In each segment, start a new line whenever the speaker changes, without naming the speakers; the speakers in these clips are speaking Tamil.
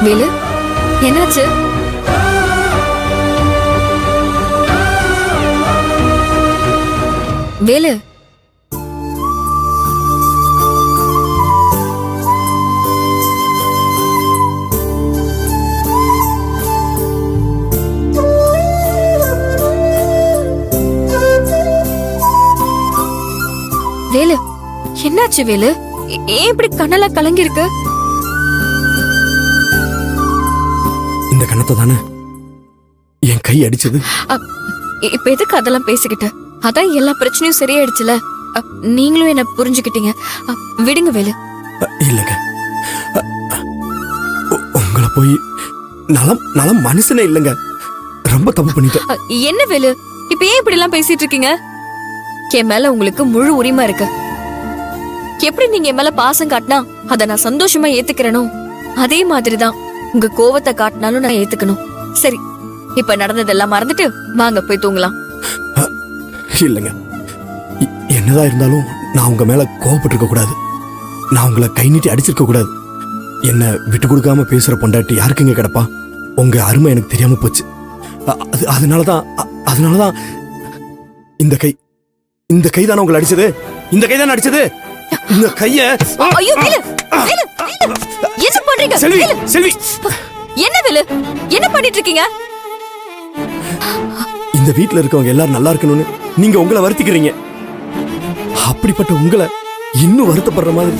வேலு, என்னாச்சு? வேலு, வேலு, என்னாச்சு வேலு? ஏன் இப்படி கண்ணெல்லாம் கலங்கி இருக்கு?
இந்த கணத்தை தானே என் கை அடிச்சது.
இப்ப எதுக்கு அதெல்லாம் பேசிக்கிட்ட? அதான் எல்லா பிரச்சனையும் சரியாயிடுச்சுல. நீங்களும் என்ன புரிஞ்சுக்கிட்டீங்க. விடுங்க வேலு.
இல்லங்க, உங்களை போய் நலம் நலம் மனுஷனே இல்லங்க. ரொம்ப தப்பு பண்ணிட்டேன்.
என்ன வேலு, இப்ப ஏன் இப்படி எல்லாம் பேசிட்டு இருக்கீங்க? என் மேல உங்களுக்கு முழு உரிமை இருக்கு. எப்படி நீங்க என் மேல பாசம் காட்டினா அதை நான் சந்தோஷமா ஏத்துக்கிறேனோ அதே மாதிரிதான் உங்க கோவத்தை காட்டினாலும் நான் ஏத்துக்கணும். சரி, இப்ப நடந்ததெல்லாம் மறந்துட்டு வாங்க போய் தூங்கலாம்.
இல்லங்க, என்னதான் இருந்தாலும் நான் உங்க மேல கோவப்பட்டிருக்க கூடாது. நான் உங்களை கை நீட்டி அடிச்சிருக்க கூடாது. என்ன விட்டு கொடுக்காம பேசுற பொண்டாட்டி யாருக்குங்க கிடப்பா? உங்க அருமை எனக்கு தெரியாம போச்சு. அதனாலதான் இந்த கை தானே உங்களை அடிச்சது. இந்த கை தானே அடிச்சது. இந்த கைய
என்ன பண்றீங்க?
செல்வி, செல்வி,
என்ன வேலு, என்ன பண்ணிட்டு இருக்கீங்க?
இந்த வீட்டுல இருக்கவங்க எல்லாரும் நல்லா இருக்கணும்னு நீங்க உங்களை வருத்திக்கிறீங்க. அப்படிப்பட்ட உங்களை இன்னும் வருத்தப்படுற மாதிரி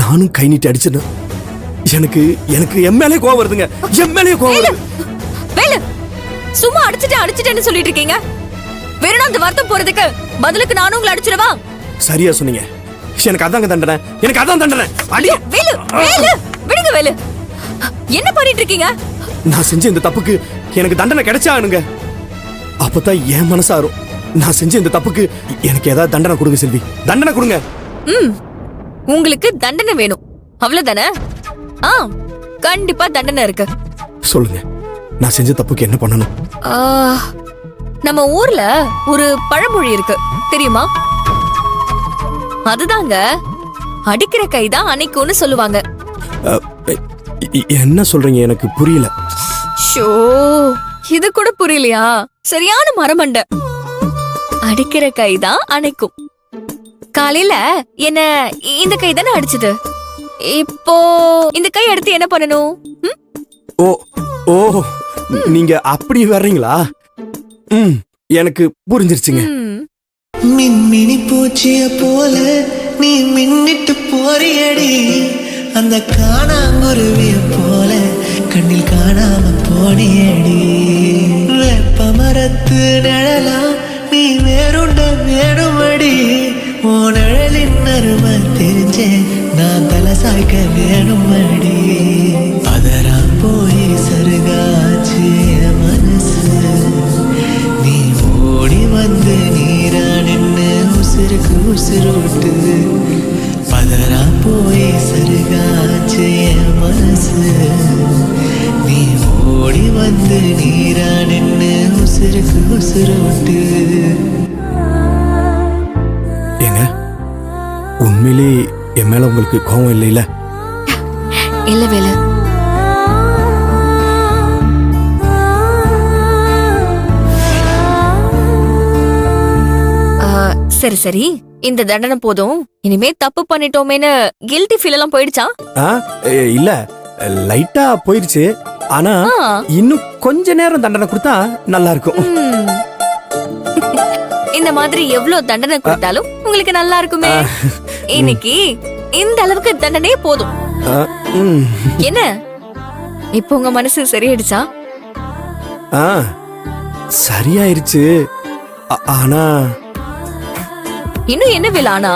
நானும் கை நீட்டி அடிச்சிட்டேன். எனக்கு என் மேலே கோவம் வருதுங்க. என் மேலே கோவம் வருது.
வேலு, சும்மா அடிச்சிட்டேன்னு சொல்லிட்டு இருக்கீங்க. வேணும் அந்த வருத்தம் போறதுக்கு பதிலுக்கு நானும் உங்களை அடிச்சிடவா?
சரியா சொன்னீங்க. எனக்கு அதாங்க தண்டனை. எனக்கு அதான் தண்டனை. அடி
வேலு, வேலு, விடுங்க வேலு. என்ன பண்ணிட்டு இருக்கீங்க?
நான் செஞ்ச இந்த தப்புக்கு எனக்கு தண்டனை கிடைச்சானுங்க. அப்பதான் என் மனசாரும். நான் செஞ்ச இந்த தப்புக்கு எனக்கு ஏதாவது தண்டனை கொடுங்க செல்வி. தண்டனை கொடுங்க.
உங்களுக்கு தண்டனை வேணும் அவ்வளவுதானே? கண்டிப்பா தண்டனை இருக்கு.
சொல்லுங்க, நான் செஞ்ச தப்புக்கு என்ன பண்ணணும்?
நம்ம ஊர்ல ஒரு பழமொழி இருக்கு, தெரியுமா? அதுதாங்க, அடிக்கிற கைதான் அணைக்கும்னு சொல்லுவாங்க.
என்ன சொல்றீங்க? எனக்கு புரியல.
ஷோ, இது கூட புரியலையா? சரியான மரமண்ட. அடிக்கிற கைதான் அணைக்கும். காலையில என்ன இந்த கை தானே அடிச்சது. இப்போ இந்த கை எடுத்து என்ன பண்ணணும்?
ஓ ஓ, நீங்க அப்படி வர்றீங்களா? எனக்கு புரிஞ்சிருச்சுங்க.
மின்மினி பூச்சிய போல நீ மின்னிட்டு போறியடி, அந்த காணாங்குருவிய போல கண்ணில் காணாம போனியடி. வெப்ப மரத்து நிழலா நீ வேறுண்ட வேணுமடி, ஓ நிழலின் அருமை தெரிஞ்சேன் நான் தலை சாய்க்க வேணுமடி. அதரா போய் சருகாச்சு மனசு, நீ ஓடி வந்து நீரா நின்னு உசுருக்கு உசுரோட்டு. பதரா போய் சருகாச்சு மனசு, நீ ஓடி வந்து நீரா நின்னு உசுருக்கு உசுரோட்டு.
ஏங்க, உண்மையிலே என் மேல உங்களுக்கு கோவம் இல்லையில?
இல்ல வேலு. சரி சரி, இந்த தண்டனை போதும். இனிமே தப்பு பண்ணிட்டோமேன்னு கில்ட்டி ஃபீல் எல்லாம் போயிடுச்சா?
இல்ல, லைட்டா போயிருச்சு. ஆனா இன்னும் கொஞ்ச நேரம் தண்டனை கொடுத்தா நல்லா இருக்கும்.
இந்த மாதிரி எவ்வளவு தண்டனை கொடுத்தாலும் உங்களுக்கு நல்லா இருக்குமே. இன்னைக்கு இந்த அளவுக்கு தண்டனையே போதும். என்ன இப்ப உங்க மனசு சரியாயிடுச்சா?
சரியாயிருச்சு. ஆனா
இன்னும் என்ன வேலை? ஆனா